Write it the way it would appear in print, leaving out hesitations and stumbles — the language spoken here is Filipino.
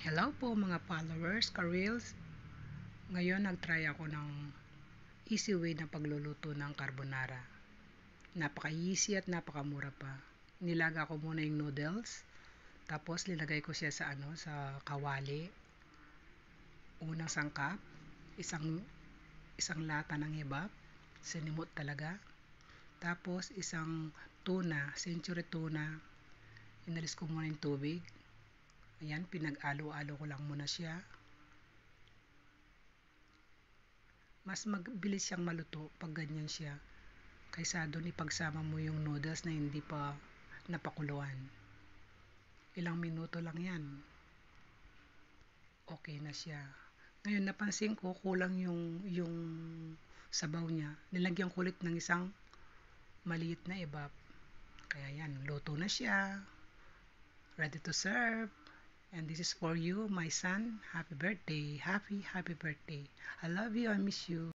Hello po mga followers, ka-reels. Ngayon nag-try ako ng easy way na pagluluto ng carbonara. Napaka-easy at napakamura pa. Nilaga ko muna yung noodles, tapos linagay ko siya sa kawali. Unang sangkap, isang lata ng hibap, sinimot talaga. Tapos isang tuna, century tuna. Inalis ko muna yung tubig. Ayan, pinag-alo-alo ko lang muna siya. Mas mabilis siyang maluto pag ganyan siya. Kaysa doon ipagsama mo yung noodles na hindi pa napakuluan. Ilang minuto lang yan. Okay na siya. Ngayon napansin ko kulang yung sabaw niya. Nilagyan ko ulit ng isang maliit na ibap. Kaya yan, luto na siya. Ready to serve. And this is for you, my son. Happy birthday. Happy birthday. I love you. I miss you.